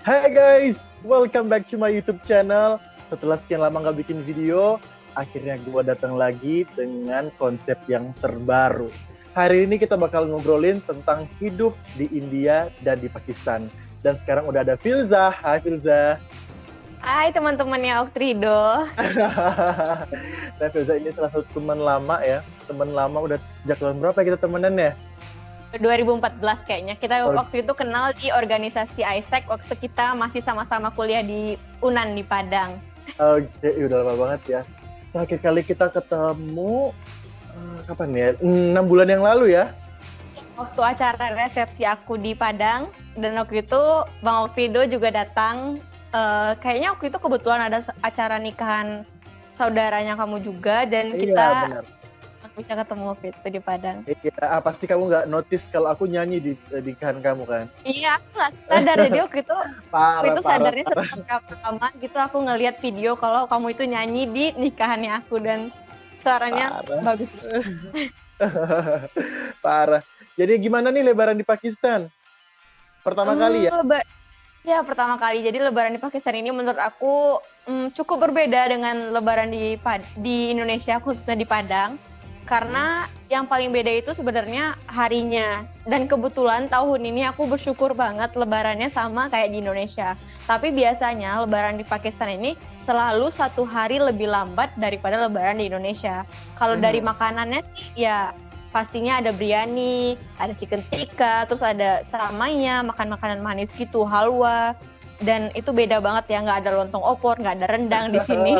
Hai guys, welcome back to my YouTube channel. Setelah sekian lama nggak bikin video, akhirnya gue datang lagi dengan konsep yang terbaru. Hari ini kita bakal ngobrolin tentang hidup di India dan di Pakistan. Dan sekarang udah ada Filza. Hai Filza. Hai teman-temannya Oktrido. Nah Filza ini salah satu teman lama ya. Teman lama udah sejak tahun berapa kita temenan ya? 2014 kayaknya. Kita waktu itu kenal di organisasi ISEC waktu kita masih sama-sama kuliah di UNAN di Padang. Oke, udah lama banget ya. Terakhir kali kita ketemu kapan ya? 6 bulan yang lalu ya? Waktu acara resepsi aku di Padang, dan waktu itu Bang Oktrido juga datang. Kayaknya waktu itu kebetulan ada acara nikahan saudaranya kamu juga, dan kita Benar. bisa ketemu waktu itu di Padang. Iya, pasti kamu nggak notice kalau aku nyanyi di nikahan kamu kan? Iya, aku nggak sadar. Jadi waktu itu sadarnya setelah lama gitu aku ngelihat video kalau kamu itu nyanyi di nikahannya aku, dan suaranya bagus. Parah. Jadi gimana nih lebaran di Pakistan? Pertama kali ya? Ya, pertama kali. Jadi lebaran di Pakistan ini menurut aku cukup berbeda dengan lebaran di Indonesia, khususnya di Padang. Karena yang paling beda itu sebenarnya harinya. Dan kebetulan tahun ini aku bersyukur banget lebarannya sama kayak di Indonesia. Tapi biasanya lebaran di Pakistan ini selalu 1 hari lebih lambat daripada lebaran di Indonesia. Kalau dari makanannya sih ya pastinya ada biryani, ada chicken tikka, terus ada samanya, makan makanan manis gitu, halwa. Dan itu beda banget ya, nggak ada lontong opor, nggak ada rendang di sini.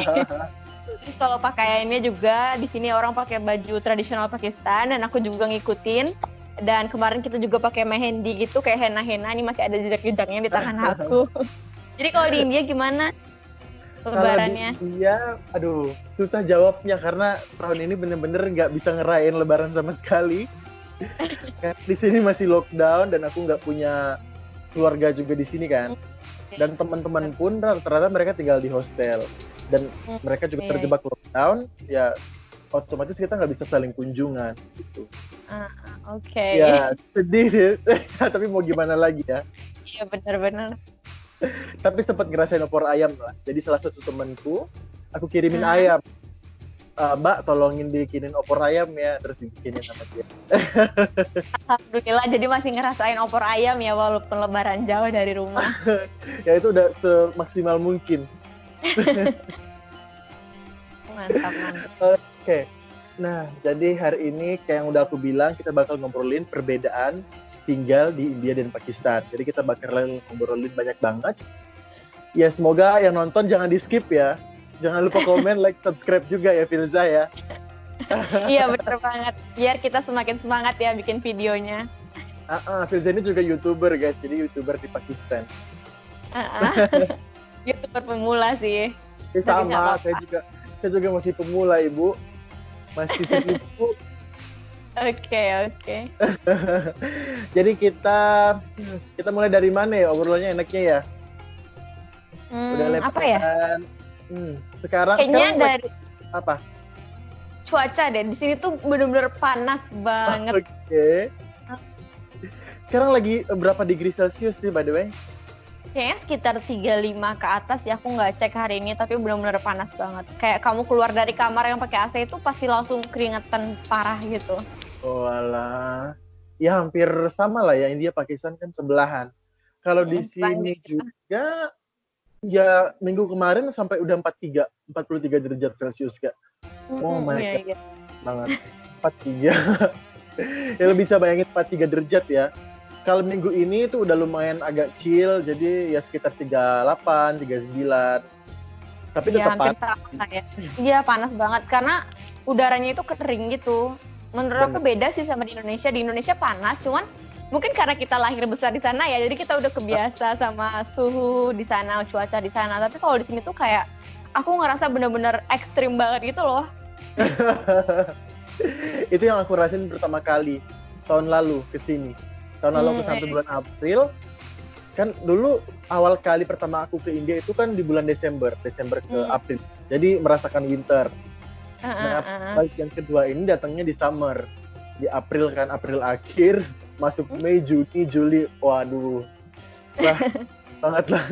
Terus kalau pakaiannya juga di sini orang pakai baju tradisional Pakistan, dan aku juga ngikutin. Dan kemarin kita juga pakai mehendi gitu, kayak henna-henna. Ini masih ada jejak-jejaknya di tangan aku. Jadi kalau di India gimana lebarannya? Iya, aduh, susah jawabnya karena tahun ini bener-bener nggak bisa ngerayain lebaran sama sekali. Di sini masih lockdown dan aku nggak punya keluarga juga di sini kan. Dan teman-teman pun ternyata mereka tinggal di hostel. Dan mereka juga terjebak lockdown, ya otomatis kita nggak bisa saling kunjungan gitu. Oke. Ya sedih sih, tapi mau gimana lagi ya. Iya benar-benar. Tapi sempat ngerasain opor ayam lah. Jadi salah satu temanku, aku kirimin ayam. Mbak tolongin bikinin opor ayam ya, terus dibikinin sama dia. Alhamdulillah, jadi masih ngerasain opor ayam ya walaupun lebaran jauh dari rumah. Ya itu udah semaksimal mungkin. Mantap. Oke. Nah, jadi hari ini kayak yang udah aku bilang, kita bakal ngobrolin perbedaan tinggal di India dan Pakistan. Jadi kita bakal ngobrolin banyak banget. Ya semoga yang nonton jangan di-skip ya. Jangan lupa komen, like, subscribe juga ya Filza ya. Iya bener banget. Biar kita semakin semangat ya bikin videonya. Filza ini juga YouTuber guys, jadi YouTuber di Pakistan. YouTuber pemula sih. Sama, saya juga masih pemula Ibu. Masih segitu. Oke. Jadi kita mulai dari mana ya obrolannya enaknya ya? Udah apa ya? Sekarang dari apa? Cuaca deh. Di sini tuh bener-bener panas banget. Oke. Sekarang lagi berapa degree Celcius sih by the way? Kayaknya sekitar 35 ke atas ya, aku nggak cek hari ini, tapi benar-benar panas banget. Kayak kamu keluar dari kamar yang pakai AC itu pasti langsung keringetan parah gitu. Oh alah. Ya hampir sama lah ya, India Pakistan kan sebelahan. Kalau di sini juga ya minggu kemarin sampai udah 43 derajat Celcius Kak. Oh my god. Banget. 43. Ya lo bisa bayangin 43 derajat ya. Kalau minggu ini tuh udah lumayan agak chill, jadi ya sekitar 38, 39. Tapi tetap panas. Iya panas banget, karena udaranya itu kering gitu. Menurut aku beda sih sama di Indonesia. Di Indonesia panas, cuman mungkin karena kita lahir besar di sana ya, jadi kita udah kebiasa sama suhu di sana, cuaca di sana. Tapi kalau di sini tuh kayak aku ngerasa bener-bener ekstrim banget gitu loh. Itu yang aku rasain pertama kali tahun lalu kesini. Tahun lalu aku sampai bulan April. Kan dulu awal kali pertama aku ke India itu kan di bulan Desember ke April. Jadi merasakan winter. Nah, yang kedua ini datangnya di summer. Di April kan, April akhir, masuk Mei, Juni, Juli. Waduh. Nah, Banget lah.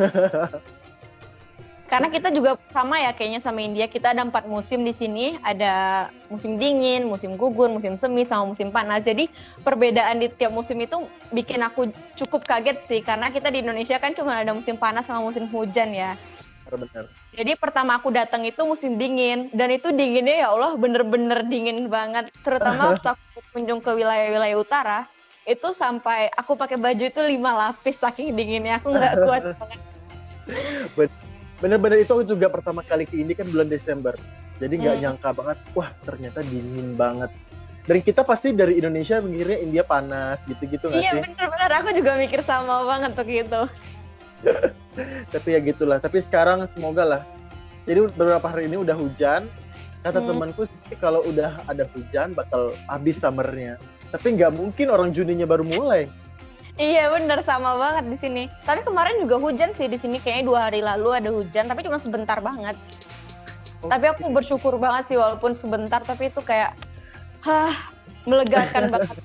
Karena kita juga sama ya kayaknya sama India, kita ada 4 musim di sini, ada musim dingin, musim gugur, musim semi, sama musim panas. Jadi perbedaan di tiap musim itu bikin aku cukup kaget sih, karena kita di Indonesia kan cuma ada musim panas sama musim hujan ya. Benar-benar. Jadi pertama aku datang itu musim dingin, dan itu dinginnya ya Allah bener-bener dingin banget. Terutama waktu aku kunjung ke wilayah-wilayah utara, itu sampai aku pakai baju itu 5 lapis saking dinginnya, aku nggak kuat banget. Bener-bener itu aku juga pertama kali ke India kan bulan Desember. Jadi nggak nyangka banget, wah ternyata dingin banget. Dan kita pasti dari Indonesia mikirnya India panas gitu-gitu nggak Iya sih? bener-bener, aku juga mikir sama banget tuh gitu. Tapi ya gitulah. Tapi sekarang semoga lah. Jadi beberapa hari ini udah hujan. Kata temanku sih kalau udah ada hujan bakal habis summernya. Tapi nggak mungkin orang Juninya baru mulai. Iya bener, sama banget di sini. Tapi kemarin juga hujan sih di sini, kayaknya 2 hari lalu ada hujan, tapi cuma sebentar banget. Tapi aku bersyukur banget sih walaupun sebentar, tapi itu kayak melegakan banget.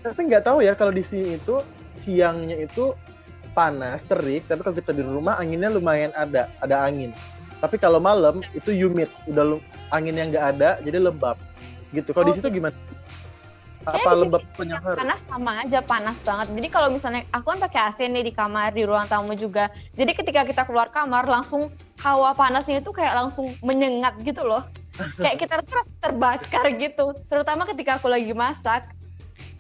Tapi nggak tahu ya kalau di sini itu siangnya itu panas, terik, tapi kalau kita di rumah anginnya lumayan ada angin. Tapi kalau malam itu humid, udah angin yang nggak ada, jadi lembab. Gitu. Kalau di situ gimana? Apa lembab penyengar? Panas sama aja, panas banget. Jadi kalau misalnya aku kan pakai AC nih di kamar, di ruang tamu juga. Jadi ketika kita keluar kamar langsung hawa panasnya itu kayak langsung menyengat gitu loh. Kayak kita tuh rasa terbakar gitu. Terutama ketika aku lagi masak,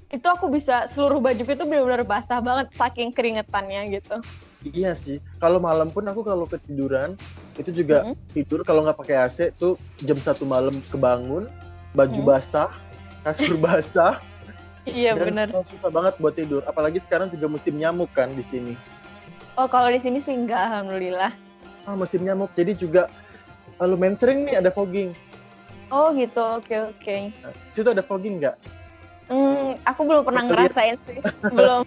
itu aku bisa seluruh bajuku itu benar-benar basah banget saking keringetannya gitu. Iya sih. Kalau malam pun aku kalau ketiduran itu juga tidur kalau nggak pakai AC tuh jam 1 malam kebangun, baju basah, kasur basah. Iya benar. Susah banget buat tidur. Apalagi sekarang juga musim nyamuk kan di sini. Oh kalau di sini sih enggak, alhamdulillah. Musim nyamuk. Jadi juga lumayan sering nih ada fogging. Oh gitu, oke. Nah, situ ada fogging nggak? Aku belum pernah ngerasain sih, belum.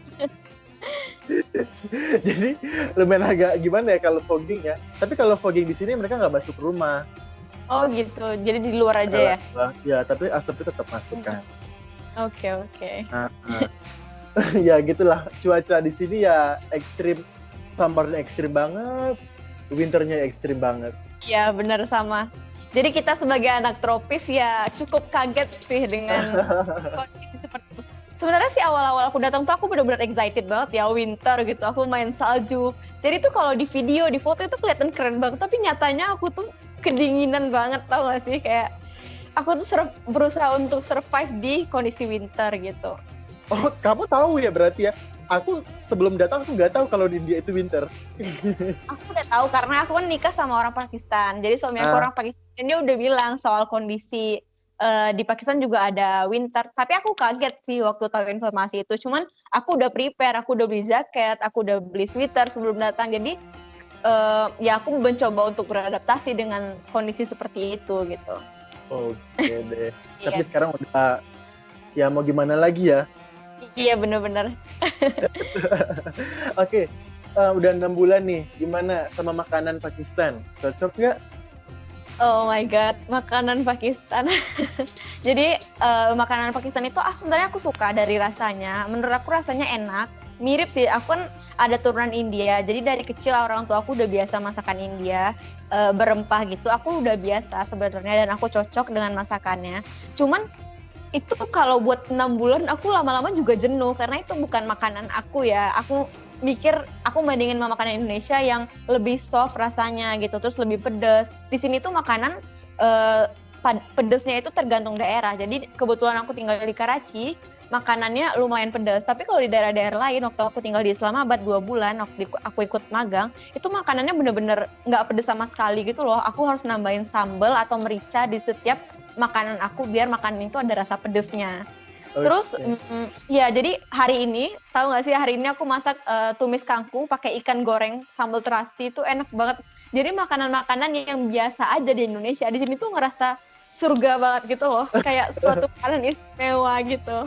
Jadi lumayan agak gimana ya kalau fogging ya. Tapi kalau fogging di sini mereka nggak masuk rumah. Oh gitu, jadi di luar aja ya? Ya, tapi asapnya tetap masuk kan. Oke. Ya gitulah, cuaca di sini ya ekstrim. Summernya ekstrim banget, winternya ekstrim banget. Iya benar sama. Jadi kita sebagai anak tropis ya cukup kaget sih dengan kondisi seperti itu. Sebenarnya sih awal-awal aku datang tuh aku benar-benar excited banget ya, winter gitu. Aku main salju. Jadi tuh kalau di video, di foto itu kelihatan keren banget. Tapi nyatanya aku tuh kedinginan banget, tau gak sih? Kayak aku tuh berusaha untuk survive di kondisi winter gitu. Oh, kamu tahu ya berarti ya? Aku sebelum datang aku nggak tahu kalau di India itu winter. Aku udah tahu karena aku kan nikah sama orang Pakistan. Jadi suami aku orang Pakistan, dia udah bilang soal kondisi di Pakistan juga ada winter. Tapi aku kaget sih waktu tahu informasi itu. Cuman aku udah prepare, aku udah beli jaket, aku udah beli sweater sebelum datang. Jadi ya aku mencoba untuk beradaptasi dengan kondisi seperti itu gitu. Oke deh. Tapi sekarang udah ya mau gimana lagi ya? Iya benar-benar. Oke, udah 6 bulan nih. Gimana sama makanan Pakistan? Cocok nggak? Oh my god, makanan Pakistan. Jadi makanan Pakistan itu sebenarnya aku suka dari rasanya. Menurut aku rasanya enak. Mirip sih, aku kan ada turunan India. Jadi dari kecil orang tua aku udah biasa masakan India, berempah gitu. Aku udah biasa sebenarnya dan aku cocok dengan masakannya. Cuman itu kalau buat 6 bulan aku lama-lama juga jenuh karena itu bukan makanan aku ya. Aku mikir aku bandingin sama makanan Indonesia yang lebih soft rasanya gitu, terus lebih pedas. Di sini tuh makanan pedesnya itu tergantung daerah. Jadi kebetulan aku tinggal di Karachi, makanannya lumayan pedas. Tapi kalau di daerah-daerah lain, waktu aku tinggal di Islamabad 2 bulan, waktu aku ikut magang, itu makanannya bener-bener nggak pedas sama sekali gitu loh. Aku harus nambahin sambal atau merica di setiap makanan aku biar makanan itu ada rasa pedesnya. Terus ya jadi hari ini tahu nggak sih, hari ini aku masak tumis kangkung pakai ikan goreng sambal terasi, itu enak banget. Jadi makanan-makanan yang biasa aja di Indonesia di sini tuh ngerasa surga banget gitu loh, kayak suatu makanan istimewa gitu.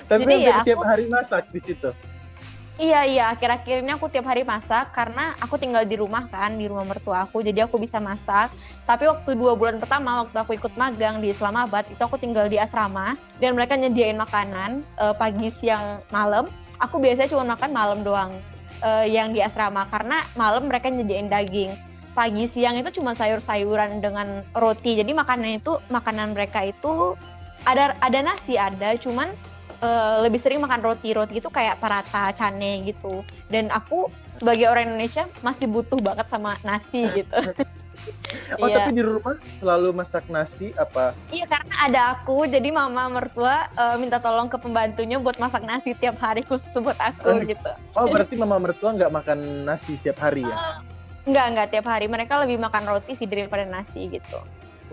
Tapi jadi ya tiap hari masak di situ. Iya, akhir-akhir ini aku tiap hari masak karena aku tinggal di rumah kan, di rumah mertua aku, jadi aku bisa masak. Tapi waktu 2 bulan pertama, waktu aku ikut magang di Islamabad, itu aku tinggal di asrama, dan mereka nyediain makanan pagi, siang, malam. Aku biasanya cuma makan malam doang. yang di asrama karena malam mereka nyediain daging. Pagi siang itu cuma sayur-sayuran dengan roti. Jadi makanan mereka itu ada nasi ada, cuman lebih sering makan roti itu kayak paratha, cane gitu. Dan aku sebagai orang Indonesia masih butuh banget sama nasi gitu. Oh, Iya. tapi di rumah selalu masak nasi apa? Iya, karena ada aku, jadi mama mertua minta tolong ke pembantunya buat masak nasi tiap hari khusus buat aku gitu. Oh, berarti mama mertua nggak makan nasi setiap hari ya? Enggak tiap hari. Mereka lebih makan roti sih daripada nasi gitu.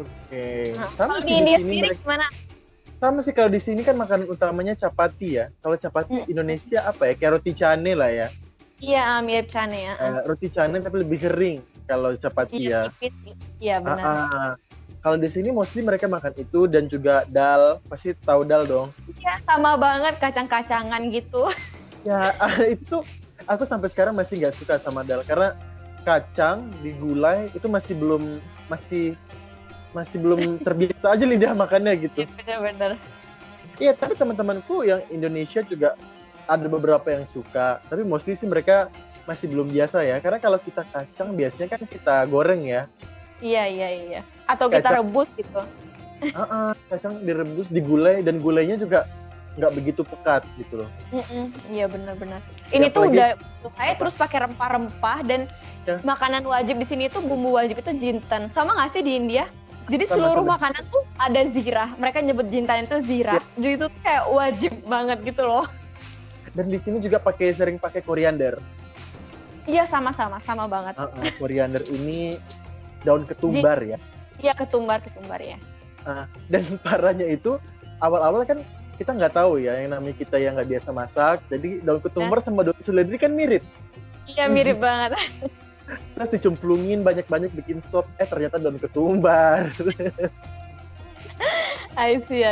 Oke. Nah, Sama kalau sih di India sini sendiri gimana? sama sih kalau di sini kan makanan utamanya chapati ya. Kalau chapati Indonesia apa ya? Kayak roti cane lah ya. Iya, mirip cane ya. Roti cane tapi lebih kering kalau chapati ya. Iya, tipis gitu. Iya, benar. Kalau di sini mostly mereka makan itu dan juga dal. Pasti tahu dal dong. Iya, sama banget kacang-kacangan gitu. Ya, itu aku sampai sekarang masih nggak suka sama dal karena kacang digulai itu masih belum terbiasa aja lidah makannya gitu. Bener-bener. Iya, tapi teman-temanku yang Indonesia juga ada beberapa yang suka, tapi mostly sih mereka masih belum biasa ya. Karena kalau kita kacang biasanya kan kita goreng ya. Iya. Atau kita rebus gitu. Kacang direbus, digulai, dan gulainya juga nggak begitu pekat gitu loh. Iya, benar-benar. Ini tuh udah kayak terus pakai rempah-rempah dan makanan wajib di sini tuh bumbu wajib itu jintan. Sama nggak sih di India? Jadi seluruh makanan tuh ada zirah. Mereka nyebut jintan itu zirah. Jadi itu tuh kayak wajib banget gitu loh. Dan di sini juga sering pakai koriander. Iya, sama banget. Koriander ini daun ketumbar ya. Iya, ketumbar ya. Dan parahnya itu awal-awal kan kita nggak tahu ya, yang namanya kita yang nggak biasa masak. Jadi daun ketumbar sama daun seledri kan mirip. Iya, mirip banget. Terus dicemplungin banyak-banyak bikin sop, ternyata daun ketumbar. I see.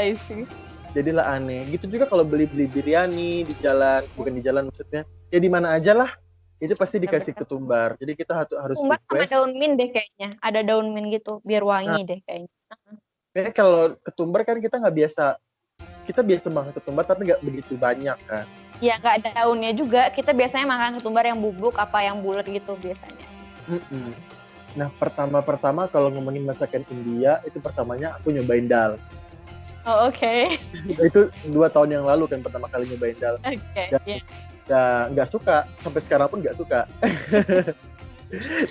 Jadilah aneh. Gitu juga kalau beli biryani di jalan, bukan di jalan maksudnya, ya di mana aja lah, itu pasti dikasih ketumbar. Jadi kita harus ketumbar request. Sama daun mint deh kayaknya. Ada daun mint gitu, biar wangi deh kayaknya. Kayaknya kalau ketumbar kan kita biasa makan ketumbar tapi nggak begitu banyak kan. Iya, nggak ada daunnya juga. Kita biasanya makan ketumbar yang bubuk apa yang bulat gitu biasanya. Nah, pertama kalau ngomongin masakan India, itu pertamanya aku nyobain dal. Oh, oke. Itu 2 tahun yang lalu kan pertama kali nyobain dal. Oke. Nggak suka, sampai sekarang pun nggak suka.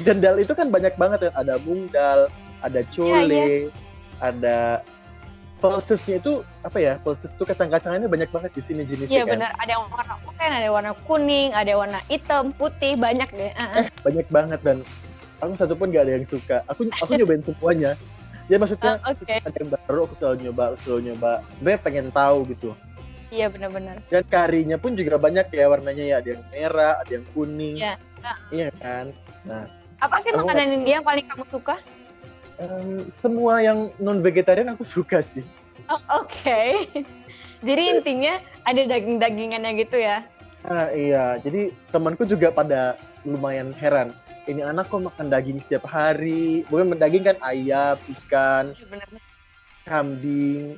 Dan dal itu kan banyak banget ya, ada mung dal, ada chole, ada pulsesnya itu apa ya? Pulses itu kacang-kacangannya banyak banget di sini jenisnya. Iya, kan? benar. Ada yang warna oranye, ada yang warna kuning, ada yang warna hitam, putih, banyak deh. Banyak banget dan aku satu pun nggak ada yang suka. Aku nyobain semuanya. Ya maksudnya ada yang baru aku selalu nyoba. Sebenarnya pengen tahu gitu. Iya, benar-benar. Dan karinya pun juga banyak ya warnanya ya, ada yang merah, ada yang kuning. Iya. Iya kan. Nah, apa sih makanan India yang paling kamu suka? Semua yang non vegetarian aku suka sih. Oh, oke. Jadi intinya ada daging-dagingannya gitu ya? Iya. Jadi temanku juga pada lumayan heran. Ini anak kok makan daging setiap hari? Bukan daging kan, ayam, ikan, kambing,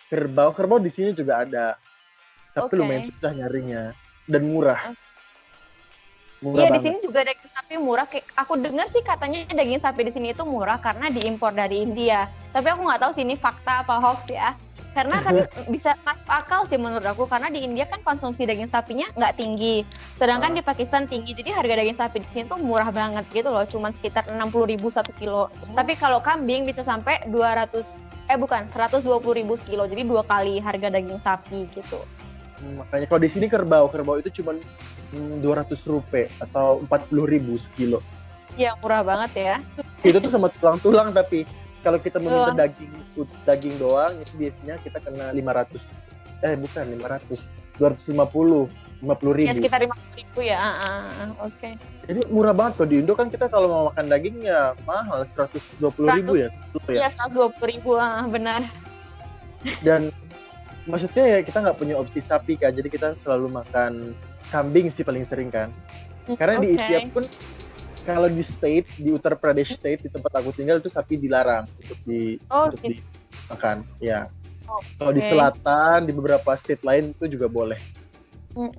kerbau. Kerbau di sini juga ada. Tapi lumayan susah nyarinya dan murah. Iya, di sini juga daging sapi murah. Aku dengar sih katanya daging sapi di sini itu murah karena diimpor dari India. Tapi aku nggak tahu sih ini fakta apa hoax ya. Karena kan bisa masuk akal sih menurut aku, karena di India kan konsumsi daging sapinya nggak tinggi, sedangkan di Pakistan tinggi. Jadi harga daging sapi di sini tuh murah banget gitu loh, cuman sekitar 60.000 1 kilo. Tapi kalau kambing bisa sampai 120.000 sekilo, jadi 2 kali harga daging sapi gitu. Makanya kalau di sini kerbau itu cuma 200 rupiah atau 40.000 sekilo. Iya, murah banget ya. Itu tuh sama tulang-tulang, tapi kalau kita meminta daging doang itu biasanya kita kena 250 ribu. Ya sekitar 50.000 ya. Oke. Jadi murah banget. Kalau di Indo kan kita kalau mau makan daging ya mahal, 120.000 ya. Iya, 120.000, benar. Dan maksudnya ya kita nggak punya opsi sapi kan, jadi kita selalu makan kambing sih paling sering kan. Karena di India pun kalau di Uttar Pradesh state, di tempat aku tinggal itu sapi dilarang untuk dimakan. Ya. Kalau di selatan, di beberapa state lain itu juga boleh.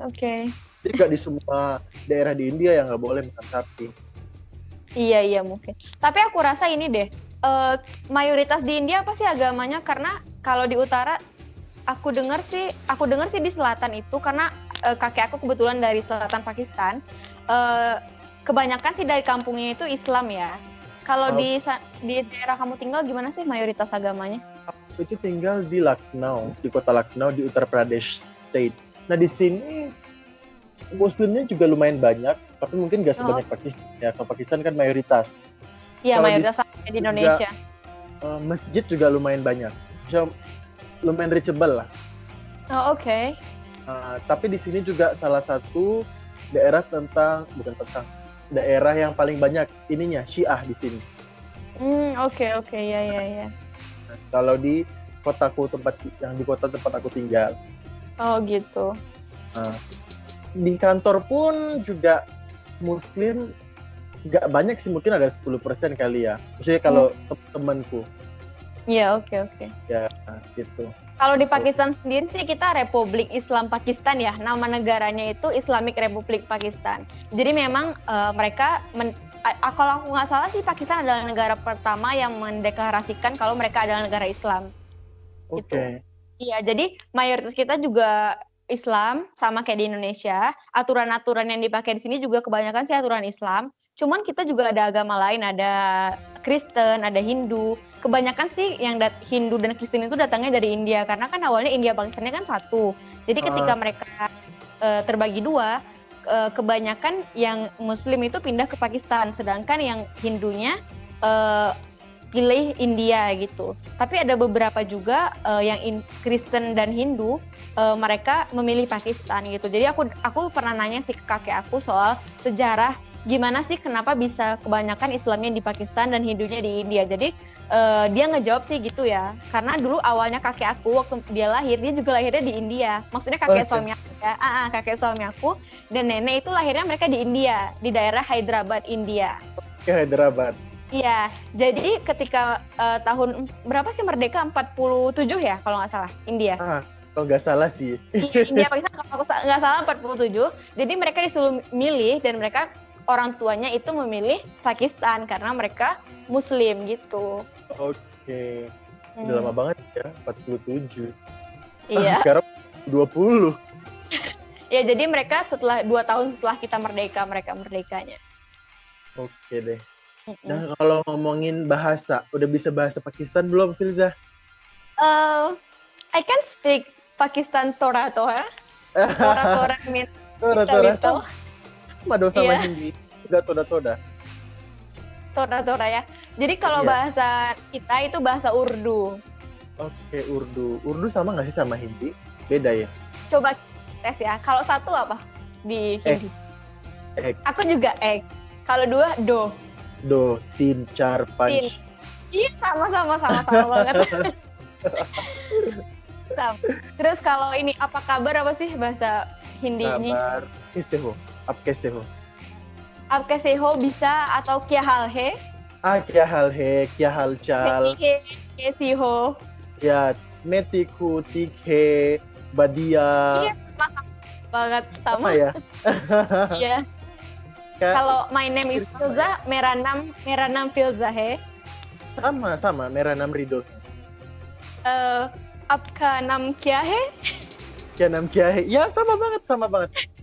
Oke. Jadi nggak di semua daerah di India yang nggak boleh makan sapi. Iya mungkin. Tapi aku rasa ini deh, mayoritas di India apa sih agamanya? Karena kalau di utara aku dengar sih di selatan itu karena kakek aku kebetulan dari selatan Pakistan. Kebanyakan sih dari kampungnya itu Islam ya. Kalau di daerah kamu tinggal gimana sih mayoritas agamanya? Aku itu tinggal di Lucknow, di kota Lucknow di Uttar Pradesh State. Nah di sini Muslimnya juga lumayan banyak, tapi mungkin nggak sebanyak Pakistan. Ya, kalau Pakistan kan mayoritas. Iya, Kalau mayoritas di Indonesia. Masjid juga lumayan banyak, lumayan reachable lah. Oh, oke. Tapi di sini juga salah satu daerah daerah yang paling banyak ininya Syiah di sini. Oke, ya. Nah, kalau di kota tempat aku tinggal. Oh gitu. Di kantor pun juga Muslim nggak banyak sih, mungkin ada 10% kali ya. Maksudnya kalau temanku. Iya, oke. Ya, gitu. Kalau di Pakistan sendiri sih kita Republik Islam Pakistan ya. Nama negaranya itu Islamic Republic Pakistan. Jadi memang mereka kalau aku nggak salah sih Pakistan adalah negara pertama yang mendeklarasikan kalau mereka adalah negara Islam. Oke. Gitu. Iya, jadi mayoritas kita juga Islam sama kayak di Indonesia. Aturan-aturan yang dipakai di sini juga kebanyakan sih aturan Islam. Cuman kita juga ada agama lain, ada Kristen, ada Hindu. Kebanyakan sih yang Hindu dan Kristen itu datangnya dari India karena kan awalnya India Pakistannya kan satu. Jadi ketika mereka terbagi dua, kebanyakan yang Muslim itu pindah ke Pakistan, sedangkan yang Hindunya pilih India gitu. Tapi ada beberapa juga yang Kristen dan Hindu mereka memilih Pakistan gitu. Jadi aku pernah nanya sih ke kakek aku soal sejarah gimana sih kenapa bisa kebanyakan Islamnya di Pakistan dan Hindunya di India. Jadi dia ngejawab sih gitu ya. Karena dulu awalnya kakek aku waktu dia lahir, dia juga lahirnya di India. Maksudnya kakek suami aku ya. Kakek suami aku dan nenek itu lahirnya mereka di India, di daerah Hyderabad, India. Oke, Hyderabad. Iya, jadi ketika tahun berapa sih merdeka? 47 ya kalau nggak salah, India. Kalau nggak salah sih. India, Pakistan kalau nggak salah 47. Jadi mereka disuruh milih dan mereka orang tuanya itu memilih Pakistan karena mereka Muslim gitu. Oke. Udah lama banget ya, 47. Iya. Sekarang 20. Ya, jadi mereka setelah 2 tahun setelah kita merdeka, mereka merdekanya. Oke deh. Nah, kalau ngomongin bahasa, udah bisa bahasa Pakistan belum, Filza? I can speak Pakistan Tora. Tora means little. Mado sama Hindi, juga toda. Tora ya. Jadi kalau bahasa kita itu bahasa Urdu. Oke, Urdu. Urdu sama nggak sih sama Hindi? Beda ya? Coba tes ya. Kalau satu apa di Hindi? Ek. Aku juga ek. Kalau dua do. Do, tin, char, punch. Iya, sama banget. Terus kalau ini apa kabar apa sih bahasa Hindinya? Kabar, kiseho. Ap kiseho. Ap kiseho bisa atau kya hal hai? Kya hal hai, kya hal chal. Kesiho. Ya, metiku, tikhe, badia. Iya, banget sama ya. Iya. Kalau my name is Filza, mera nam Filza hai. Sama, mera nam Rido. Apka nam kya hai? Kya nam kya hai? Ya, sama banget.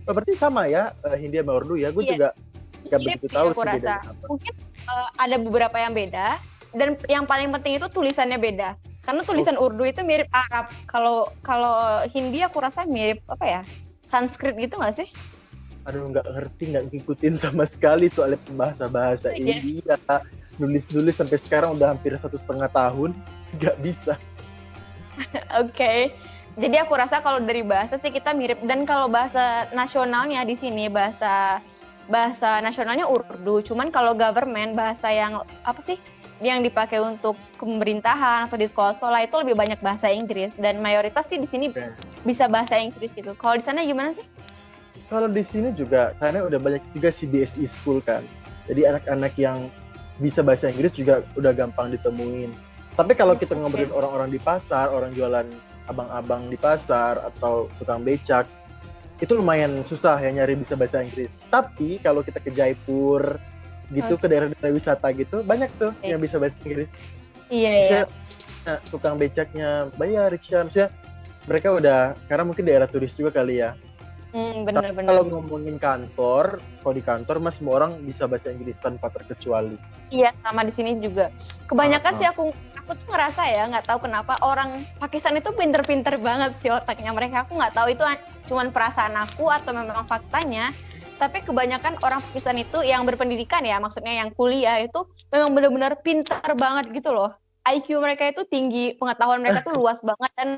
Berarti sama ya, Hindi sama Urdu ya. Gue juga nggak begitu tahu sih bedanya apa. Mungkin ada beberapa yang beda, dan yang paling penting itu tulisannya beda. Karena tulisan Urdu itu mirip Arab. Kalau Hindi aku rasa mirip apa ya? Sanskrit gitu nggak sih? Aduh, nggak ngerti, nggak ngikutin sama sekali soalnya bahasa India. Nulis sampai sekarang udah hampir 1,5 tahun, nggak bisa. Oke. Jadi aku rasa kalau dari bahasa sih kita mirip. Dan kalau bahasa nasionalnya di sini bahasa nasionalnya Urdu. Cuman kalau government bahasa yang apa sih? Yang dipakai untuk pemerintahan atau di sekolah-sekolah itu lebih banyak bahasa Inggris, dan mayoritas sih di sini bisa bahasa Inggris gitu. Kalau di sana gimana sih? Kalau di sini juga karena udah banyak juga CBSE school kan. Jadi anak-anak yang bisa bahasa Inggris juga udah gampang ditemuin. Tapi kalau kita ngobrolin orang-orang di pasar, orang jualan abang-abang di pasar atau tukang becak, itu lumayan susah ya nyari bisa bahasa Inggris. Tapi kalau kita ke Jaipur gitu, ke daerah-daerah wisata gitu, banyak tuh yang bisa bahasa Inggris. Iya, iya. Maksudnya, nah, tukang becaknya bayar rickshaw, maksudnya mereka udah, karena mungkin daerah turis juga kali ya. Tapi Bener-bener. kalau ngomongin kantor, kalau di kantor mas semua orang bisa bahasa Inggris tanpa terkecuali. Iya, sama di sini juga. Kebanyakan sih aku tuh ngerasa ya, nggak tahu kenapa orang Pakistan itu pinter-pinter banget sih otaknya mereka. Aku nggak tahu itu cuman perasaan aku atau memang faktanya. Tapi kebanyakan orang Pakistan itu yang berpendidikan ya, maksudnya yang kuliah itu memang benar-benar pinter banget gitu loh. IQ mereka itu tinggi, pengetahuan mereka tuh luas banget, dan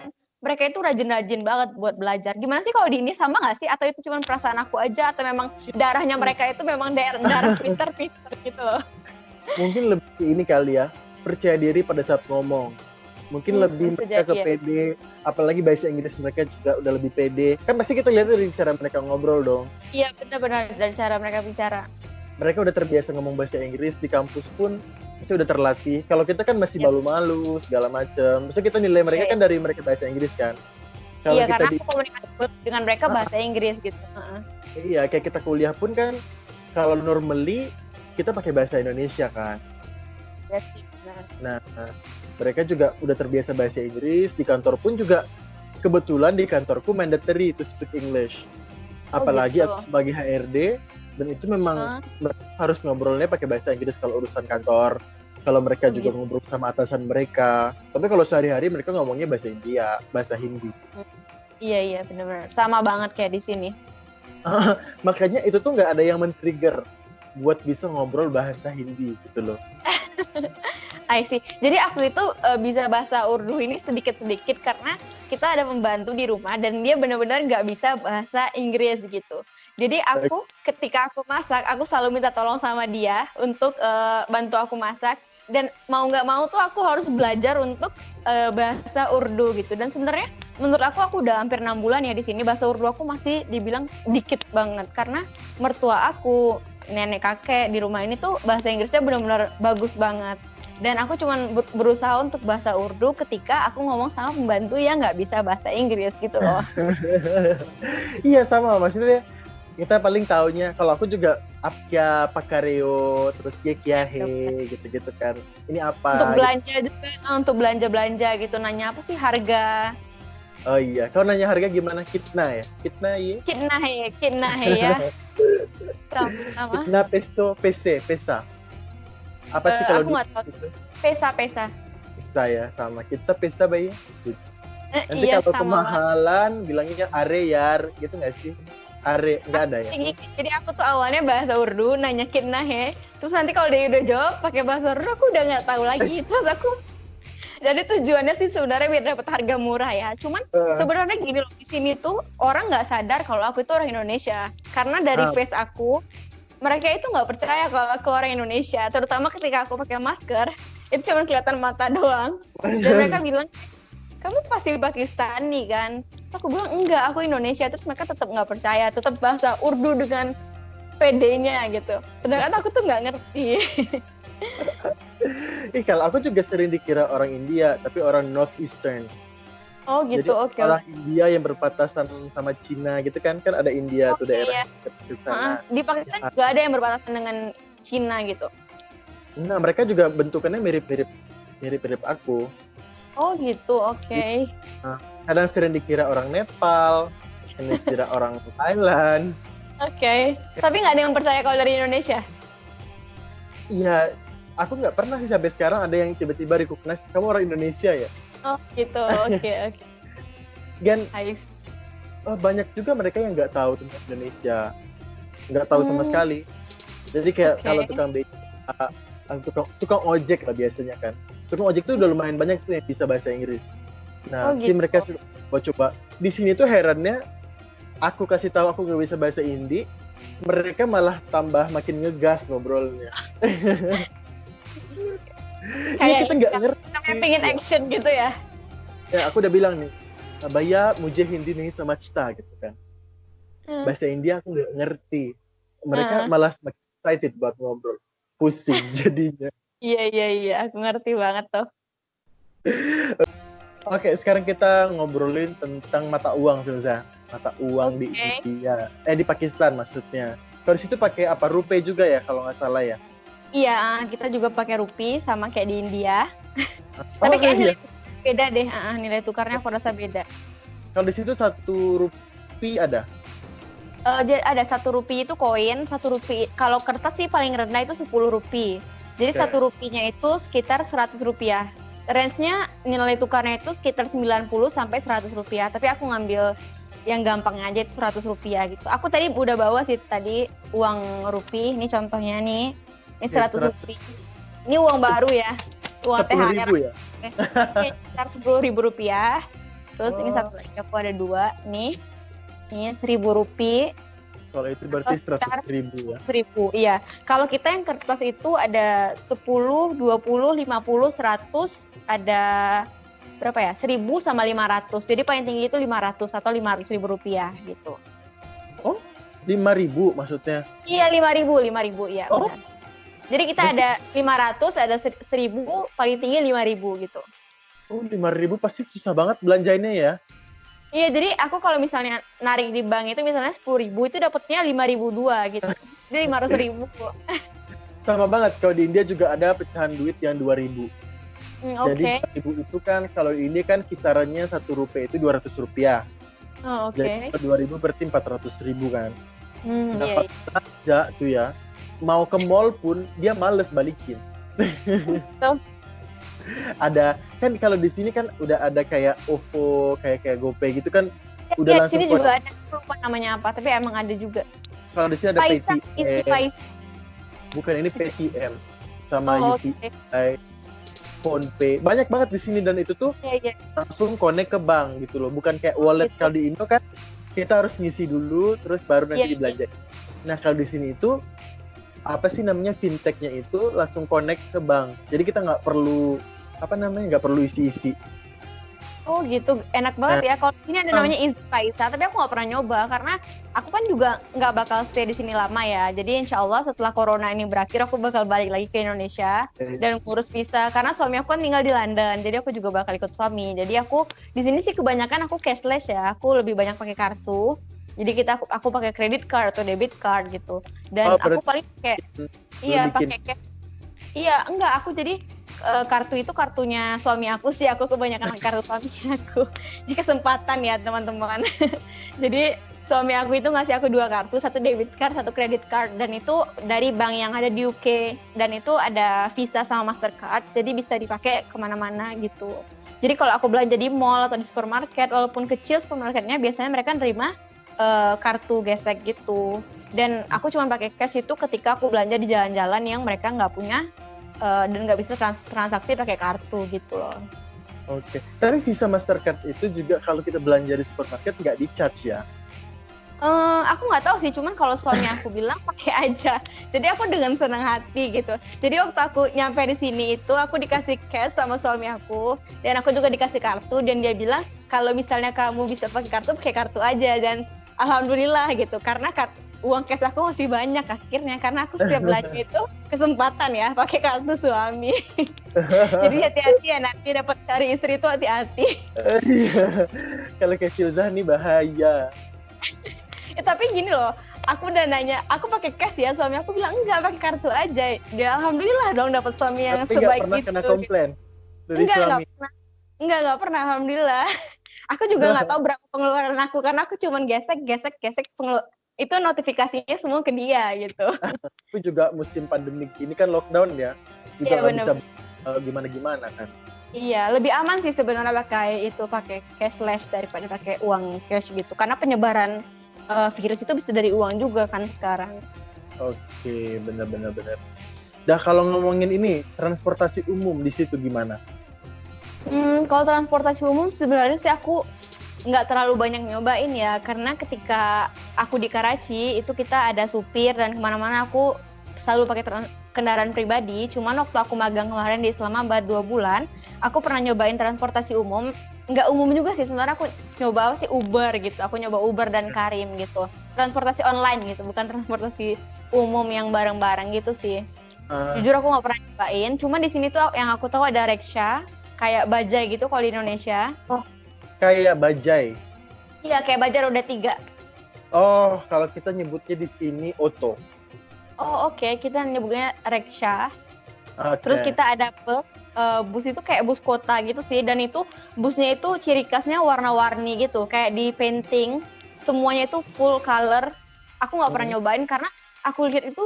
mereka itu rajin-rajin banget buat belajar. Gimana sih kalau di ini sama nggak sih? Atau itu cuma perasaan aku aja? Atau memang darahnya mereka itu memang darah pinter-pinter gitu loh? Mungkin lebih ini kali ya, percaya diri pada saat ngomong. Mungkin lebih mereka ke pede, apalagi bahasa Inggris mereka juga udah lebih pede. Kan pasti kita lihat dari cara mereka ngobrol dong. Iya, benar-benar dari cara mereka bicara. Mereka udah terbiasa ngomong bahasa Inggris, di kampus pun itu udah terlatih. Kalau kita kan masih malu-malu segala macam. Terus kita nilai mereka kan dari mereka bahasa Inggris kan. Kalau iya, kita karena aku komunikasi dengan mereka bahasa Inggris gitu. Iya, kayak kita kuliah pun kan kalau normally kita pakai bahasa Indonesia kan. Nah, mereka juga udah terbiasa bahasa Inggris. Di kantor pun juga kebetulan di kantorku mandatory to speak English. Apalagi gitu. aku sebagai HRD, dan itu memang harus ngobrolnya pakai bahasa Inggris kalau urusan kantor. Kalau mereka juga ngobrol sama atasan mereka. Tapi kalau sehari-hari mereka ngomongnya bahasa India, bahasa Hindi. Iya, benar-benar. Sama banget kayak di sini. Makanya itu tuh nggak ada yang men-trigger buat bisa ngobrol bahasa Hindi gitu loh. I see. Jadi aku itu bisa bahasa Urdu ini sedikit-sedikit karena kita ada pembantu di rumah dan dia benar-benar nggak bisa bahasa Inggris gitu. Jadi aku ketika aku masak, aku selalu minta tolong sama dia untuk bantu aku masak. Dan mau nggak mau tuh aku harus belajar untuk bahasa Urdu gitu. Dan sebenarnya menurut aku udah hampir 6 bulan ya di sini. Bahasa Urdu aku masih dibilang dikit banget karena mertua aku, nenek kakek di rumah ini tuh bahasa Inggrisnya benar-benar bagus banget. Dan aku cuman berusaha untuk bahasa Urdu ketika aku ngomong sama pembantu yang nggak bisa bahasa Inggris gitu loh. Iya sama, maksudnya kita paling taunya, kalau aku juga apkya pakareo, terus kiahe gitu-gitu kan. Ini apa? Untuk belanja juga, untuk belanja-belanja gitu, nanya apa sih harga. Oh iya, kau nanya harga gimana? Kitna ya? Kitna ya? Kitna ya. Sama. Kitna peso, pesa. Apa sih kalau aku nggak tahu. Gitu? Pesa. Pesa ya, sama. Kita pesa bayi. Nanti iya, kalau sama kemahalan bilangnya are yar, gitu nggak sih? Are, nggak ada ya? Jadi aku tuh awalnya bahasa Urdu, nanya kitna he. Terus nanti kalau dia udah jawab pakai bahasa Urdu, aku udah nggak tahu lagi. Terus aku, jadi tujuannya sih sebenarnya biar dapat harga murah ya. Cuman sebenarnya gini loh, di sini tuh orang nggak sadar kalau aku itu orang Indonesia. Karena dari face aku, mereka itu nggak percaya kalau aku orang Indonesia. Terutama ketika aku pakai masker, itu cuma kelihatan mata doang. Dan mereka bilang, kamu pasti Pakistani kan? Terus aku bilang enggak, aku Indonesia. Terus mereka tetap nggak percaya, tetap bahasa Urdu dengan PD-nya gitu. Sedangkan aku tuh nggak ngerti. Kalau aku juga sering dikira orang India, tapi orang North Eastern. Oh gitu, oke. Orang India yang berbatasan sama Cina gitu kan ada India tuh daerah kecil sana. Di Pakistan juga ada yang berbatasan dengan Cina gitu. Nah mereka juga bentukannya mirip aku. Oh gitu, oke. Nah, kadang sering dikira orang Nepal, sering dikira orang Thailand. Oke. Tapi nggak ada yang percaya kalau dari Indonesia? Iya, aku nggak pernah sih sampai sekarang ada yang tiba-tiba recognize kamu orang Indonesia ya. Oh gitu, oke. Dan banyak juga mereka yang nggak tahu tentang Indonesia, nggak tahu sama sekali. Jadi kayak kalau tukang ojek lah biasanya kan. Tukang ojek tuh udah lumayan banyak tuh yang bisa bahasa Inggris. Nah, mereka coba. Di sini tuh herannya, aku kasih tahu aku nggak bisa bahasa Hindi, mereka malah tambah makin ngegas ngobrolnya. Kayak kita nggak ngerti. Kayak pengen action gitu ya. Ya, aku udah bilang nih, Baya mujhe Hindi nih sama cita gitu kan. Bahasa India aku nggak ngerti. Mereka malah semakin excited buat ngobrol. Pusing jadinya. Iya, aku ngerti banget tuh. Oke, sekarang kita ngobrolin tentang mata uang, Filza. mata uang di Oke. India. Di Pakistan maksudnya. Kalau di situ pakai apa? Rupee juga ya kalau nggak salah ya. Iya, kita juga pakai rupiah sama kayak di India. Oh Tapi kayak iya. nilai beda deh, nilai tukarnya aku rasa beda. Kalau di situ 1 rupiah ada. Ada 1 rupiah itu koin, 1 rupiah. Kalau kertas sih paling rendah itu 10 rupiah. Jadi Oke. 1 rupiahnya itu sekitar 100 rupiah. Range-nya nilai tukarnya itu sekitar 90 sampai 100 rupiah. Tapi aku ngambil yang gampangnya aja itu 100 rupiah gitu. Aku tadi udah bawa sih tadi uang rupiah. Ini contohnya nih. Ini 100 rupiah. Ini uang baru ya. Uang 10.000 THR. ya. Sekitar 10.000 rupiah. Terus ini satu lagi aku ada 2 nih. Ini 1.000 rupiah. Kalau itu berarti 100.000 ya. 1.000, iya. Kalau kita yang kertas itu ada 10, 20, 50, 100, ada berapa ya? 1.000 sama 500. Jadi paling tinggi itu 500 atau 500.000 rupiah gitu. 5.000 maksudnya. Iya, 5.000, iya. Oh. Benar. Jadi kita ada 500, ada 1.000, paling tinggi 5.000 gitu. Oh, 5.000 pasti susah banget belanjainnya ya. Iya, jadi aku kalau misalnya narik di bank itu misalnya 10.000 itu dapatnya 5.002 gitu. Jadi 500.000. Sama banget. Kalau di India juga ada pecahan duit yang 2.000. Jadi Oke. 2.000 itu kan kalau ini kan kisarannya 1 rupiah itu 200 rupiah. Oh, Jadi oke. 2.000 berarti 400.000 kan. Nah, Iya, kalau belanja tuh ya, mau ke mall pun dia males balikin. Tuh. Ada kan kalau di sini kan udah ada kayak OVO, kayak GoPay gitu kan udah Iya, di langsung sini juga ada, aku lupa namanya apa, tapi emang ada juga. kalau di sini ada Paisa, Easy Paytm, Paisa. bukan ini Paytm sama Oh, UPI, PhonePe. Banyak banget di sini dan itu tuh Iya. langsung connect ke bank gitu loh. Bukan kayak wallet Gitu. kalau di Indo kan kita harus ngisi dulu terus baru nanti Iya. dibelanjain. Nah, kalau di sini itu apa sih namanya fintechnya itu langsung connect ke bank. Jadi kita nggak perlu nggak perlu isi-isi. Oh gitu, enak banget ya. Kalau di sini ada namanya Easy Paisa, tapi aku nggak pernah nyoba karena aku kan juga nggak bakal stay di sini lama ya. Jadi insya Allah setelah corona ini berakhir aku bakal balik lagi ke Indonesia dan ngurus visa. Karena suami aku kan tinggal di London, jadi aku juga bakal ikut suami. Jadi aku di sini sih kebanyakan aku cashless ya. Aku lebih banyak pakai kartu. Jadi aku pakai credit card atau debit card gitu. Dan aku paling kayak pakai cash. Iya, enggak, aku jadi kartu itu kartunya suami aku sih, aku kebanyakan kartu suami aku. Jadi kesempatan ya teman-teman. Jadi suami aku itu ngasih aku 2 kartu, 1 debit card, 1 credit card, dan itu dari bank yang ada di UK, dan itu ada Visa sama Mastercard, jadi bisa dipakai kemana-mana gitu. Jadi kalau aku belanja di mall atau di supermarket, walaupun kecil supermarketnya, biasanya mereka nerima kartu gesek gitu. Dan aku cuma pakai cash itu ketika aku belanja di jalan-jalan yang mereka nggak punya dan nggak bisa transaksi pakai kartu gitu loh. Oke. Tapi Visa Mastercard itu juga kalau kita belanja di supermarket nggak di-charge ya? Aku nggak tahu sih, cuman kalau suami aku bilang pakai aja. Jadi aku dengan senang hati gitu. Jadi waktu aku nyampe di sini itu aku dikasih cash sama suami aku dan aku juga dikasih kartu dan dia bilang kalau misalnya kamu bisa pakai kartu aja dan alhamdulillah gitu karena uang cash aku masih banyak akhirnya karena aku setiap belanja itu kesempatan ya pakai kartu suami. Jadi hati-hati ya nanti dapat cari istri itu hati-hati. Iya. Kalau kayak Filzah nih bahaya. Tapi gini loh, aku udah nanya, aku pakai cash ya, suami aku bilang enggak pakai kartu aja. Dia alhamdulillah dong dapat suami yang Tapi sebaik nggak pernah itu. kena komplain dari suami. Enggak pernah, alhamdulillah. Aku juga nggak tahu berapa pengeluaran aku karena aku cuma gesek itu notifikasinya semua ke dia gitu. Tapi juga musim pandemik ini kan lockdown ya, juga nggak bisa gimana-gimana kan. Iya, lebih aman sih sebenarnya pakai cashless daripada pakai uang cash gitu. Karena penyebaran virus itu bisa dari uang juga kan sekarang. Oke, benar. Dah kalau ngomongin ini transportasi umum di situ gimana? Kalau transportasi umum sebenarnya sih aku nggak terlalu banyak nyobain ya, karena ketika aku di Karachi itu kita ada supir dan kemana-mana aku selalu pakai kendaraan pribadi. Cuman waktu aku magang kemarin di Islamabad 2 bulan, aku pernah nyobain transportasi umum. Nggak umum juga sih, sebenarnya aku nyoba Uber gitu. Aku nyoba Uber dan Karim gitu. Transportasi online gitu, bukan transportasi umum yang bareng-bareng gitu sih. Jujur aku nggak pernah nyobain. Cuman di sini tuh yang aku tahu ada rickshaw, kayak bajai gitu kalau di Indonesia. Oh, kayak bajai? Iya, kayak bajaj roda 3. Oh, kalau kita nyebutnya di sini Oto. Oh, oke. Kita nyebutnya rickshaw. Oke. Terus kita ada bus. Bus itu kayak bus kota gitu sih. Dan itu busnya itu ciri khasnya warna-warni gitu. Kayak di painting. Semuanya itu full color. Aku nggak pernah nyobain karena aku lihat itu,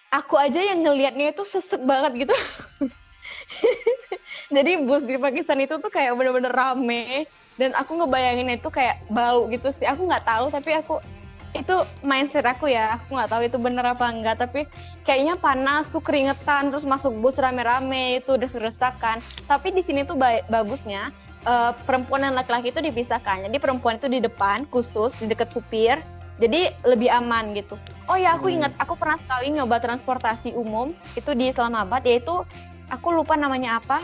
aku aja yang ngelihatnya itu sesek banget gitu. Jadi bus di Pakistan itu tuh kayak bener-bener rame. Dan aku ngebayangin itu kayak bau gitu sih. Aku nggak tahu, tapi itu mindset aku ya. Aku nggak tahu itu bener apa enggak. Tapi kayaknya panas, tuh keringetan, terus masuk bus rame-rame itu desak-desakan. Tapi di sini tuh bagusnya perempuan dan laki-laki itu dipisahkan. Jadi perempuan itu di depan khusus di dekat supir. Jadi lebih aman gitu. Oh ya, aku ingat, aku pernah sekali nyoba transportasi umum itu di Islamabad, yaitu aku lupa namanya apa,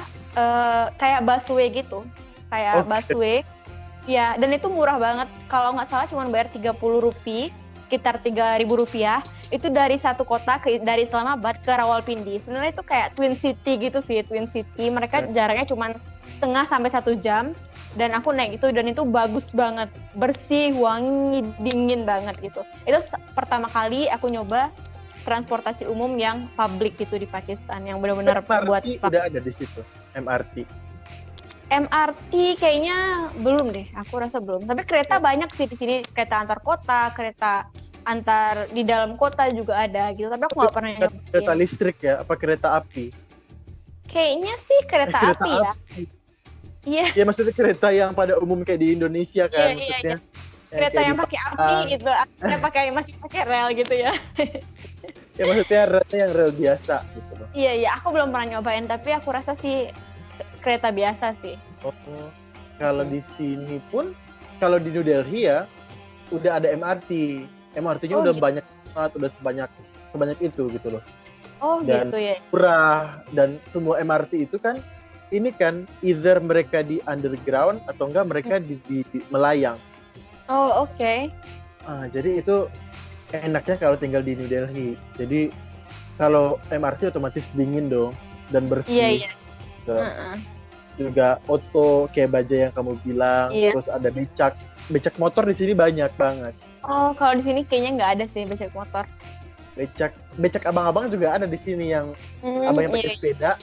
kayak busway gitu. Kayak busway. Ya, dan itu murah banget. Kalau nggak salah cuma bayar 30 rupiah, sekitar 3.000 rupiah. Itu dari satu kota, dari Islamabad ke Rawalpindi. Sebenarnya itu kayak Twin City gitu sih, Twin City. Mereka jaraknya cuma setengah sampai 1 jam. Dan aku naik itu, dan itu bagus banget. Bersih, wangi, dingin banget gitu. Itu pertama kali aku nyoba transportasi umum yang publik gitu di Pakistan. Yang benar-benar buat... MRT udah ada di situ, MRT. MRT kayaknya belum deh, aku rasa belum. Tapi kereta banyak sih di sini, kereta antar kota, kereta antar di dalam kota juga ada gitu. Tapi aku nggak pernah nyobain. Kereta listrik ya, apa kereta api? Kayaknya sih kereta api ya. Iya. Ya maksudnya kereta yang pada umum kayak di Indonesia kan, Iya, maksudnya. Kereta yang pakai api gitu, akhirnya masih pakai rel gitu ya. Ya maksudnya relnya yang rel biasa gitu loh. Iya, aku belum pernah nyobain, tapi aku rasa sih kereta biasa sih. Oh, kalau di sini pun, kalau di New Delhi ya, udah ada MRT. MRT-nya udah gitu. banyak banget, udah sebanyak itu gitu loh. Oh Dan gitu ya. murah, dan semua MRT itu kan, ini kan either mereka di underground atau enggak mereka di melayang. Oh oke. Jadi itu enaknya kalau tinggal di New Delhi. Jadi kalau MRT otomatis dingin dong dan bersih. Iya. Gitu. Juga Oto kayak bajaj yang kamu bilang. Iya. Terus ada becak motor di sini banyak banget. Oh kalau di sini kayaknya nggak ada sih becak motor. Becak abang-abang juga ada di sini yang abang yang pakai sepeda.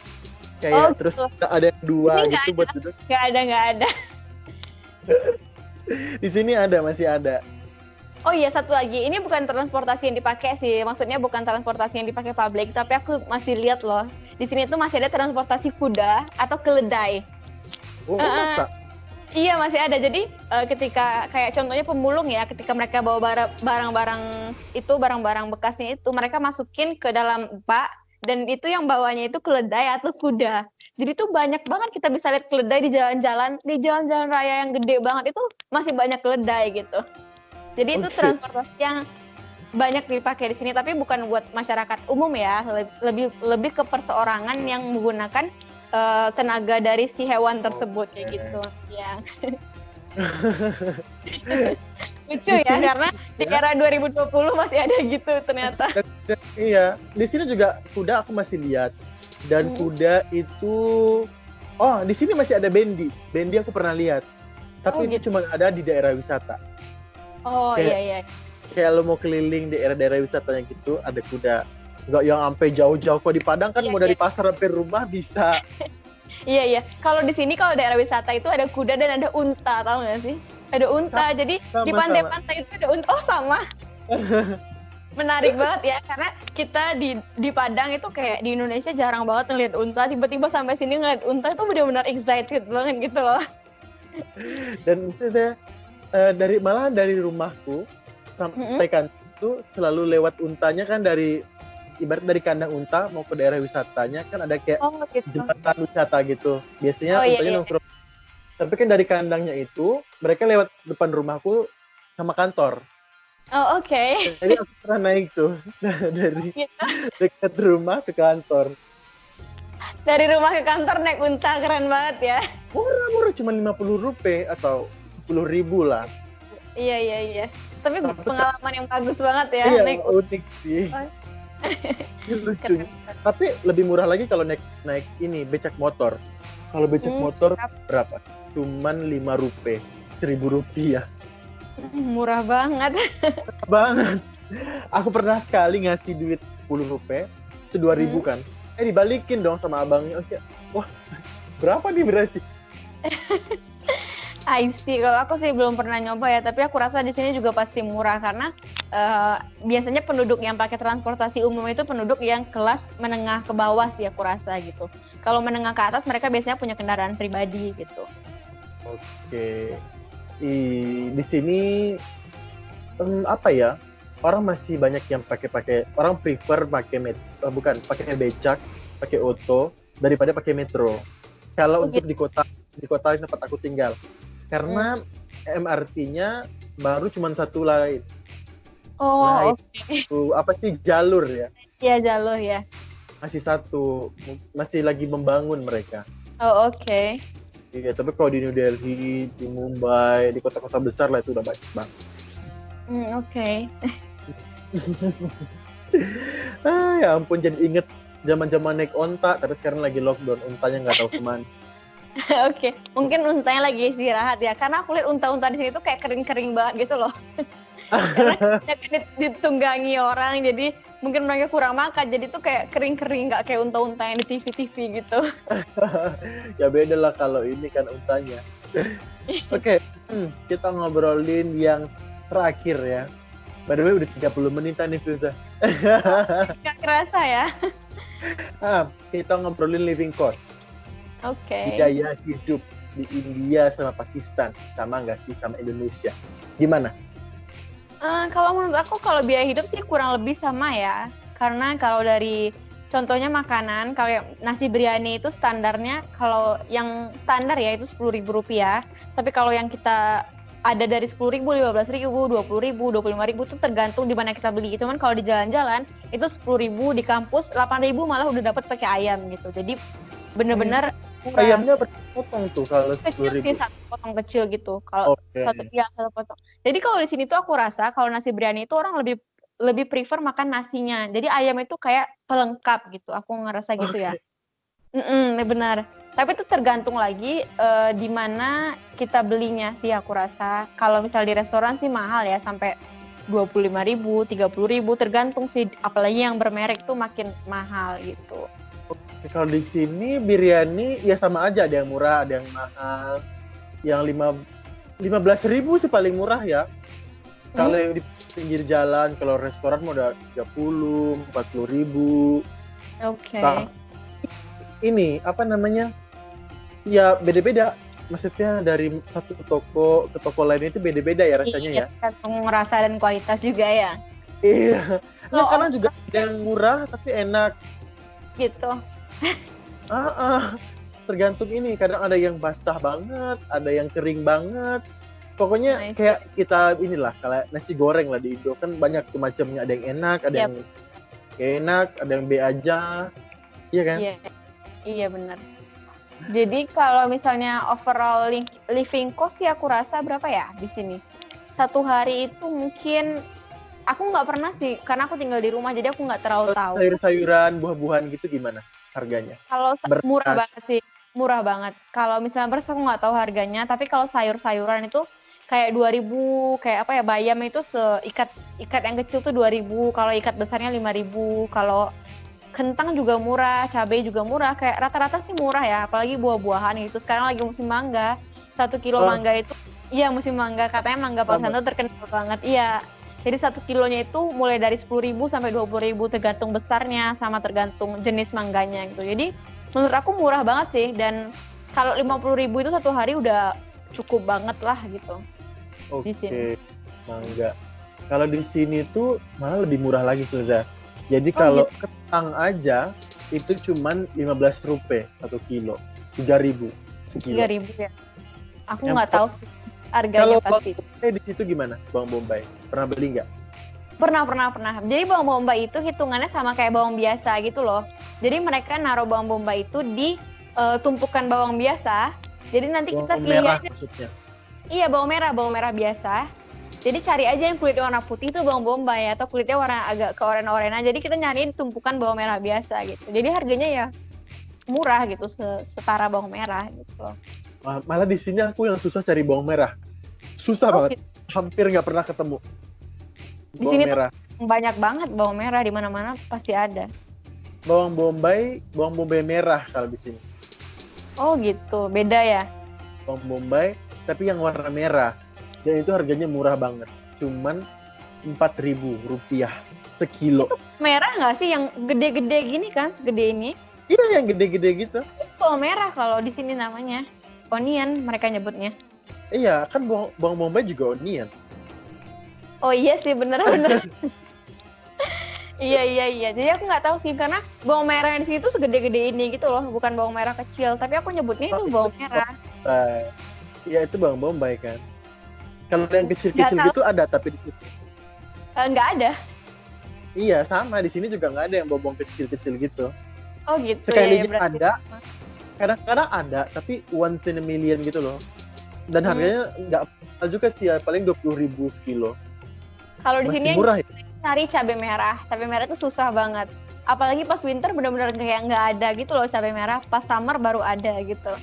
Kayak terus gitu. ada 2 Ini gitu buat duduk. Nggak ada. Di sini masih ada. Oh iya, satu lagi, ini bukan transportasi yang dipakai sih, maksudnya bukan transportasi yang dipakai publik, tapi aku masih lihat loh, di sini tuh masih ada transportasi kuda atau keledai. Oh, masa? Iya masih ada, jadi ketika kayak contohnya pemulung ya, ketika mereka bawa barang-barang bekasnya itu, mereka masukin ke dalam bak, dan itu yang bawanya itu keledai atau kuda. Jadi tuh banyak banget kita bisa lihat keledai di jalan-jalan raya yang gede banget itu masih banyak keledai gitu. Jadi itu transportasi yang banyak dipakai di sini, tapi bukan buat masyarakat umum ya, lebih ke perseorangan yang menggunakan tenaga dari si hewan tersebut kayak gitu. Ya. Lucu ya, karena di era 2020 masih ada gitu ternyata. Iya, di sini juga kuda aku masih lihat. Dan kuda itu, di sini masih ada bendi. Bendi aku pernah lihat. Tapi itu cuma ada di daerah wisata. Oh iya. Kayak lo mau keliling di daerah-daerah wisatanya gitu, ada kuda. Nggak yang sampai jauh-jauh. Kok di Padang kan mau dari pasar sampai rumah bisa. Iya. Kalau di sini kalau daerah wisata itu ada kuda dan ada unta, tahu nggak sih? Ada unta. Jadi di pantai-pantai itu ada unta. Oh sama. Menarik banget ya, karena kita di Padang itu kayak di Indonesia jarang banget ngeliat unta. Tiba-tiba sampai sini ngeliat unta itu benar-benar excited banget gitu loh. Dan maksudnya malahan dari rumahku sampai kantor itu selalu lewat untanya kan, ibarat dari kandang unta mau ke daerah wisatanya kan ada kayak jembatan wisata gitu. Biasanya untanya nongkrong. Tapi kan dari kandangnya itu mereka lewat depan rumahku sama kantor. Oh oke. Jadi aku pernah naik tuh dari dekat rumah ke kantor. Dari rumah ke kantor naik unta, keren banget ya. Murah, cuma 50 rupiah atau 10.000 lah. Iya. Tapi pengalaman yang bagus banget ya. Iya, naik unik sih. Lucu. Tapi lebih murah lagi kalau naik ini becak motor. Kalau becak motor berapa? Cuman 5 rupiah, 1.000 rupiah. Murah banget. Banget. Aku pernah sekali ngasih duit 10 rupiah, itu 2.000 kan. Dibalikin dong sama abangnya. Oh, wah, berapa nih berarti? I see. Kalau aku sih belum pernah nyoba ya, tapi aku rasa di sini juga pasti murah karena biasanya penduduk yang pakai transportasi umum itu penduduk yang kelas menengah ke bawah sih aku rasa gitu. Kalau menengah ke atas mereka biasanya punya kendaraan pribadi gitu. Oke. Di sini apa ya? Orang masih banyak yang orang prefer pakai becak, pakai oto daripada pakai metro. Kalau untuk di kota tempat aku tinggal. Karena MRT-nya baru cuma satu lain. Oh, oke. Apa sih jalur ya? Iya, jalur ya. Masih satu, masih lagi membangun mereka. Oh, oke. Iya, tapi kalau di New Delhi, di Mumbai, di kota-kota besar lah itu udah banyak banget. Oke. Ya ampun, jadi inget zaman-zaman naik onta, tapi sekarang lagi lockdown, ontanya nggak tahu kemana. Oke, mungkin untanya lagi istirahat ya, karena aku lihat unta-unta di sini tuh kayak kering-kering banget gitu loh. Karena ditunggangi orang, jadi mungkin mereka kurang makan, jadi tuh kayak kering-kering, nggak kayak unta-unta yang di TV-TV gitu. Ya beda lah kalau ini kan untanya. Oke, kita ngobrolin yang terakhir ya. By the way udah 30 menitan nih Filza. Nggak kerasa ya. Kita ngobrolin living cost. Oke. Biaya hidup di India sama Pakistan sama nggak sih sama Indonesia? Gimana? Kalau menurut aku kalau biaya hidup sih kurang lebih sama ya. Karena kalau dari contohnya makanan, kalau nasi biryani itu standarnya kalau yang standar ya itu Rp10.000. Tapi kalau yang kita ada dari 10.000, 15.000, 20.000, 25.000 itu tergantung di mana kita beli. Cuman kalau di jalan-jalan itu 10.000, di kampus 8.000 malah udah dapat pakai ayam gitu. Jadi bener-bener murah. Ayamnya berpotong tuh kalau 10.000. Kecil, satu potong kecil gitu. Kalau satu potong. Jadi kalau di sini tuh aku rasa kalau nasi biryani itu orang lebih prefer makan nasinya. Jadi ayam itu kayak pelengkap gitu. Aku ngerasa gitu ya. Benar. Tapi itu tergantung lagi di mana kita belinya sih aku rasa. Kalau misal di restoran sih mahal ya sampai 25.000, 30.000 tergantung sih. Apalagi yang bermerek tuh makin mahal gitu. Kalau di sini biryani ya sama aja, ada yang murah, ada yang mahal. Yang 15.000 sih paling murah ya. Kalau yang di pinggir jalan, kalau restoran mau udah 30, 40.000. Oke. Ini apa namanya? Ya beda-beda. Maksudnya dari satu toko ke toko lain itu beda-beda ya rasanya ya. Tergantung rasa dan kualitas juga ya. Iya. Karena juga ada yang murah tapi enak. Gitu. Tergantung ini, kadang ada yang basah banget, ada yang kering banget. Pokoknya kayak kita inilah, kalau nasi goreng lah di Indo kan banyak tuh macamnya, ada yang enak, ada yang enak, ada yang B aja. Iya kan? Iya benar. Jadi kalau misalnya overall living cost sih aku rasa berapa ya di sini? Satu hari itu mungkin aku nggak pernah sih, karena aku tinggal di rumah, jadi aku nggak terlalu tahu. Sayur-sayuran, buah-buahan gitu gimana harganya? Kalau murah banget sih, murah banget. Kalau misalnya beras aku nggak tahu harganya, tapi kalau sayur-sayuran itu kayak 2.000, kayak apa ya, bayam itu ikat yang kecil tuh 2.000, kalau ikat besarnya 5.000, kalau kentang juga murah, cabai juga murah, kayak rata-rata sih murah ya, apalagi buah-buahan gitu. Sekarang lagi musim mangga, 1 kilo mangga itu, iya musim mangga, katanya mangga Paksano terkenal banget, iya. Jadi 1 kilonya itu mulai dari 10.000 sampai 20.000 tergantung besarnya sama tergantung jenis mangganya gitu. Jadi menurut aku murah banget sih, dan kalau 50.000 itu satu hari udah cukup banget lah gitu. Di sini. Mangga. Kalau di sini tuh malah lebih murah lagi Filza. Jadi kalau kentang aja itu cuman 15 rupiah 1 kilo, 3.000 sekilo. 3.000 ya. Aku nggak tahu sih harganya pasti. Kalau di situ gimana bawang bombay? Pernah beli nggak? Pernah. Jadi bawang bombay itu hitungannya sama kayak bawang biasa gitu loh. Jadi mereka naruh bawang bombay itu di tumpukan bawang biasa. Jadi nanti kita pilih aja. Maksudnya. Iya, bawang merah biasa. Jadi cari aja yang kulitnya warna putih itu bawang bombay, atau kulitnya warna agak keoren-orenan. Jadi kita nyariin tumpukan bawang merah biasa gitu. Jadi harganya ya murah gitu, setara bawang merah gitu. Malah di sini aku yang susah cari bawang merah. Susah banget. Gitu. hampir nggak pernah ketemu Di bawang sini merah. tuh banyak banget bawang merah, di mana-mana pasti ada. Bawang bombay merah kalau di sini. Oh gitu, beda ya. Bawang bombay tapi yang warna merah. Dan itu harganya murah banget. Cuman Rp4.000 sekilo. Merah nggak sih yang gede-gede gini kan, segede ini? Iya, yang gede-gede gitu. Bawang merah kalau di sini namanya. Onion mereka nyebutnya. Iya, kan bawang bombay juga onion. Oh iya sih, bener-bener. Iya. Jadi aku nggak tahu sih, karena bawang merah di sini tuh segede-gede ini gitu loh, bukan bawang merah kecil. Tapi aku nyebutnya itu bawang merah. Iya, itu bawang bombay kan. Kalau yang kecil-kecil Nggak tahu. gitu ada, tapi di situ. Nggak ada. Iya, sama. Di sini juga nggak ada yang bawang kecil-kecil gitu. Oh gitu. Sekali Ya, berarti. ada, kadang-kadang ada, tapi once in a million gitu loh. Dan harganya nggak mahal juga sih ya, paling 20.000 sekilo. Kalau di Masih sini murah ya? cari cabai merah. Cabai merah itu susah banget. Apalagi pas winter benar-benar kayak nggak ada gitu loh cabai merah. Pas summer baru ada gitu.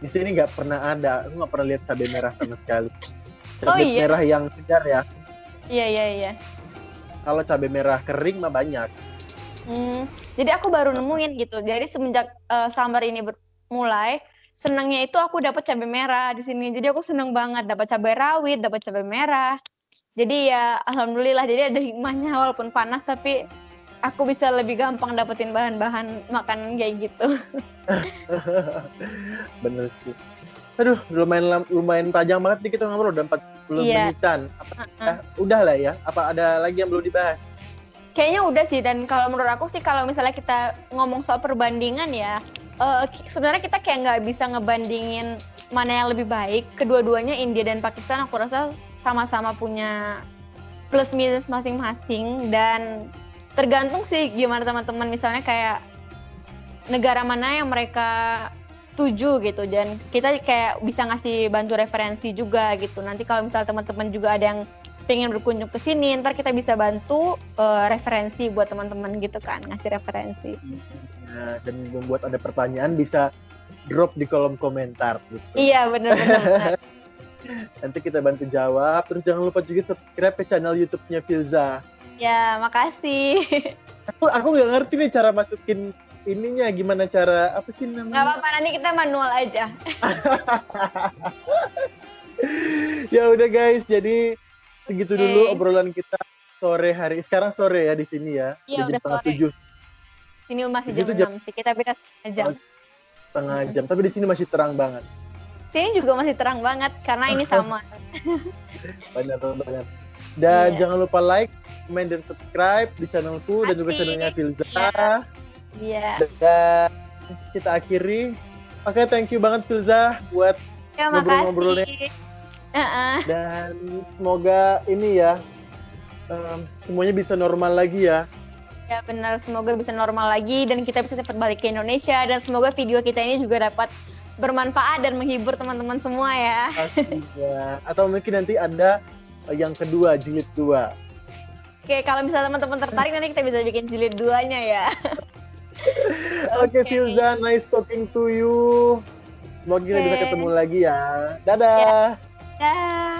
Di sini nggak pernah ada, aku nggak pernah lihat cabai merah sama sekali. Oh, Cabai iya? merah yang segar ya. Iya. Kalau cabai merah kering mah banyak. Jadi aku baru nemuin gitu. Jadi semenjak summer ini mulai, senangnya itu aku dapat cabai merah di sini. Jadi aku seneng banget dapat cabai rawit, dapat cabai merah. Jadi ya alhamdulillah. Jadi ada hikmahnya walaupun panas, tapi aku bisa lebih gampang dapetin bahan-bahan makanan kayak gitu. Bener sih. Aduh, lumayan panjang banget nih kita ngobrol, udah 40 Iya. menitan. Udah lah ya, apa ada lagi yang belum dibahas? Kayaknya udah sih, dan kalau menurut aku sih kalau misalnya kita ngomong soal perbandingan ya, sebenarnya kita kayak nggak bisa ngebandingin mana yang lebih baik. Kedua-duanya India dan Pakistan aku rasa sama-sama punya plus minus masing-masing, dan tergantung sih gimana teman-teman misalnya kayak negara mana yang mereka tuju gitu, dan kita kayak bisa ngasih bantu referensi juga gitu. Nanti kalau misalnya teman-teman juga ada yang pengen berkunjung ke sini, ntar kita bisa bantu referensi buat teman-teman gitu kan, ngasih referensi. Nah, dan membuat ada pertanyaan bisa drop di kolom komentar gitu. Iya benar. Nanti kita bantu jawab. Terus jangan lupa juga subscribe ke channel YouTube-nya Filza. Ya makasih. Aku nggak ngerti nih cara masukin ininya, gimana cara apa sih namanya? Nggak apa-apa, nanti kita manual aja. Ya udah guys, jadi segitu dulu Oke. obrolan kita sore hari. Sekarang sore ya di sini ya. Iya, udah jam sore. 7, Sini masih Itu jam 6 sih, kita beda setengah jam. setengah jam. Tapi di sini masih terang banget. Sini juga masih terang banget karena ini sama. Banyak. Dan Iya. jangan lupa like, comment, dan subscribe di channelku dan juga Pasti. channelnya Filza. Iya. Dan kita akhiri. Oke, thank you banget Filza buat Ya ngobrol-ngobrolnya. makasih. Dan semoga ini ya, semuanya bisa normal lagi ya. Ya benar, semoga bisa normal lagi dan kita bisa cepat balik ke Indonesia, dan semoga video kita ini juga dapat bermanfaat dan menghibur teman-teman semua ya. Pastinya. Atau mungkin nanti ada yang kedua, jilid 2. Oke, kalau misalnya teman-teman tertarik nanti kita bisa bikin jilid 2-nya ya. Oke, Filza, nice talking to you. Semoga kita bisa Oke. ketemu lagi ya. Dadah. Dah.